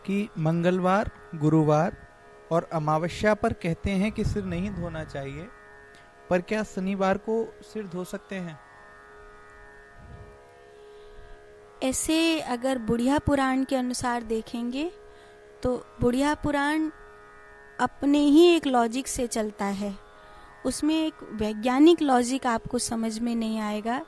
कि मंगलवार, गुरुवार और अमावस्या पर कहते हैं कि सिर नहीं धोना चाहिए, पर क्या शनिवार को सिर धो सकते हैं? ऐसे अगर बुढ़िया पुराण के अनुसार देखेंगे तो बुढ़िया पुराण अपने ही एक लॉजिक से चलता है। उसमें एक वैज्ञानिक लॉजिक आपको समझ में नहीं आएगा।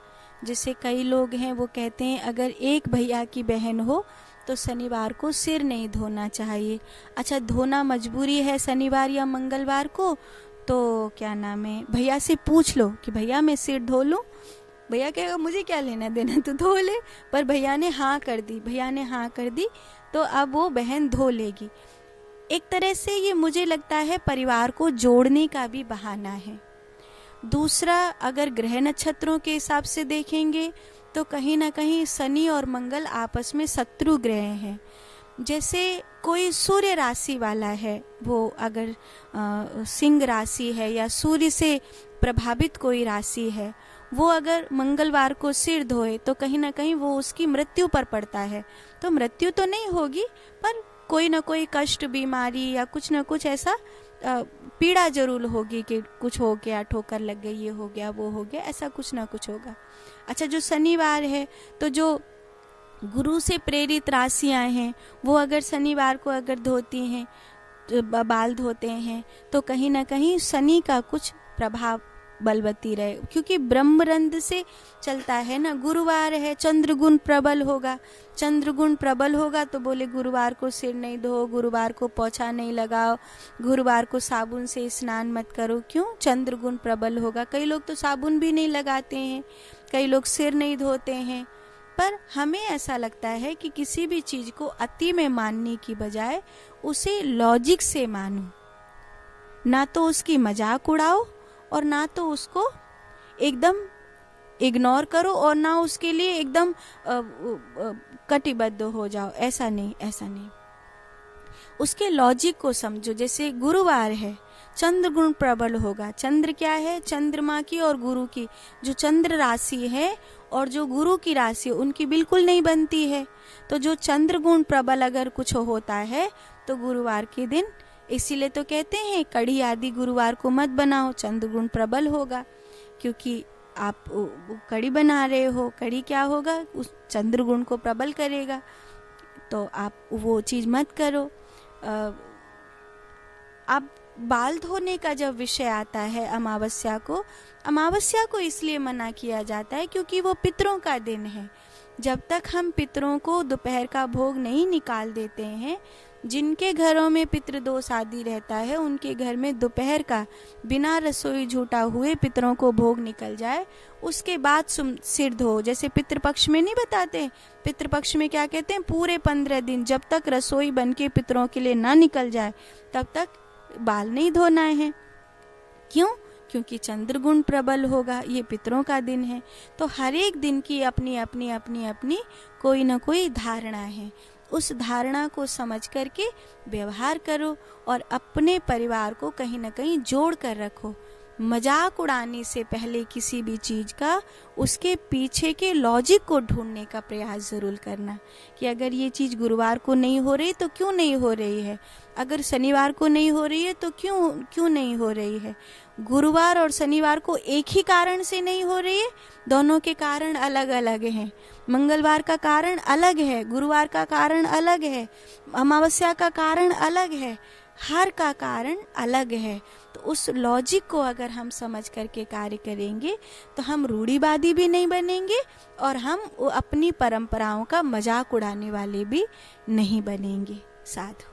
जैसे कई लोग हैं वो कहते हैं अगर एक भैया की बहन हो तो शनिवार को सिर नहीं धोना चाहिए। अच्छा, धोना मजबूरी है शनिवार या मंगलवार को, तो क्या नाम है, भैया से पूछ लो कि भैया मैं सिर धो लूं। भैया कहेगा मुझे क्या लेना देना, तू धो ले। पर भैया ने हाँ कर दी, तो अब वो बहन धो लेगी। एक तरह से ये मुझे लगता है परिवार को जोड़ने का भी बहाना है। दूसरा, अगर ग्रह नक्षत्रों के हिसाब से देखेंगे तो कहीं ना कहीं शनि और मंगल आपस में शत्रु ग्रह हैं। जैसे कोई सूर्य राशि वाला है, वो अगर सिंह राशि है या सूर्य से प्रभावित कोई राशि है, वो अगर मंगलवार को सिर धोए तो कहीं ना कहीं वो उसकी मृत्यु पर पड़ता है। तो मृत्यु तो नहीं होगी, पर कोई ना कोई कष्ट, बीमारी या कुछ ना कुछ ऐसा पीड़ा जरूर होगी कि कुछ हो गया, ठोकर लग गई, ये हो गया, वो हो गया, ऐसा कुछ ना कुछ होगा। अच्छा, जो शनिवार है तो जो गुरु से प्रेरित राशियां हैं वो अगर शनिवार को अगर धोती हैं, बाल धोते हैं, तो कहीं ना कहीं शनि का कुछ प्रभाव बलवती रहे, क्योंकि ब्रह्मरंध से चलता है ना। गुरुवार है, चंद्रगुण प्रबल होगा, चंद्रगुण प्रबल होगा तो बोले गुरुवार को सिर नहीं धो, गुरुवार को पोछा नहीं लगाओ, गुरुवार को साबुन से स्नान मत करो। क्यों? चंद्रगुण प्रबल होगा। कई लोग तो साबुन भी नहीं लगाते हैं, कई लोग सिर नहीं धोते हैं। पर हमें ऐसा लगता है कि किसी भी चीज को अति में मानने की बजाय उसे लॉजिक से मानो, ना तो उसकी मजाक उड़ाओ और ना तो उसको एकदम इग्नोर करो और ना उसके लिए एकदम कटिबद्ध हो जाओ। ऐसा नहीं, उसके लॉजिक को समझो। जैसे गुरुवार है, चंद्र गुण प्रबल होगा। चंद्र क्या है? चंद्रमा की और गुरु की, जो चंद्र राशि है और जो गुरु की राशि, उनकी बिल्कुल नहीं बनती है। तो जो चंद्र गुण प्रबल अगर कुछ होता है तो गुरुवार के दिन, इसीलिए तो कहते हैं कड़ी आदि गुरुवार को मत बनाओ, चंद्र गुण प्रबल होगा। क्योंकि आप कड़ी बना रहे हो, कड़ी क्या होगा, उस चंद्र गुण को प्रबल करेगा, तो आप वो चीज मत करो। अब बाल धोने का जब विषय आता है अमावस्या को इसलिए मना किया जाता है क्योंकि वो पितरों का दिन है। जब तक हम पितरों को दोपहर का भोग नहीं निकाल देते हैं, जिनके घरों में पितृदोष आदि रहता है उनके घर में दोपहर का बिना रसोई झूठा हुए पितरों को भोग निकल जाए, उसके बाद सिर धो। जैसे पितृपक्ष में नहीं बताते, पितृपक्ष में क्या कहते हैं, पूरे 15 दिन जब तक रसोई बन के पितरों के लिए ना निकल जाए तब तक बाल नहीं धोना है। क्यों? क्योंकि चंद्रगुण प्रबल होगा, ये पितरों का दिन है। तो हर एक दिन की अपनी अपनी अपनी अपनी कोई ना कोई धारणा है। उस धारणा को समझ करके व्यवहार करो और अपने परिवार को कहीं ना कहीं जोड़ कर रखो। मजाक उड़ाने से पहले किसी भी चीज का उसके पीछे के लॉजिक को ढूंढने का प्रयास जरूर करना कि अगर ये चीज गुरुवार को नहीं हो रही तो क्यों नहीं हो रही है, अगर शनिवार को नहीं हो रही है तो क्यों नहीं हो रही है। गुरुवार और शनिवार को एक ही कारण से नहीं हो रही है, दोनों के कारण अलग अलग हैं। मंगलवार का कारण अलग है, गुरुवार का कारण अलग है, अमावस्या का कारण अलग है, हर का कारण अलग है। तो उस लॉजिक को अगर हम समझ करके कार्य करेंगे तो हम रूढ़िवादी भी नहीं बनेंगे और हम अपनी परंपराओं का मजाक उड़ाने वाले भी नहीं बनेंगे। साधु।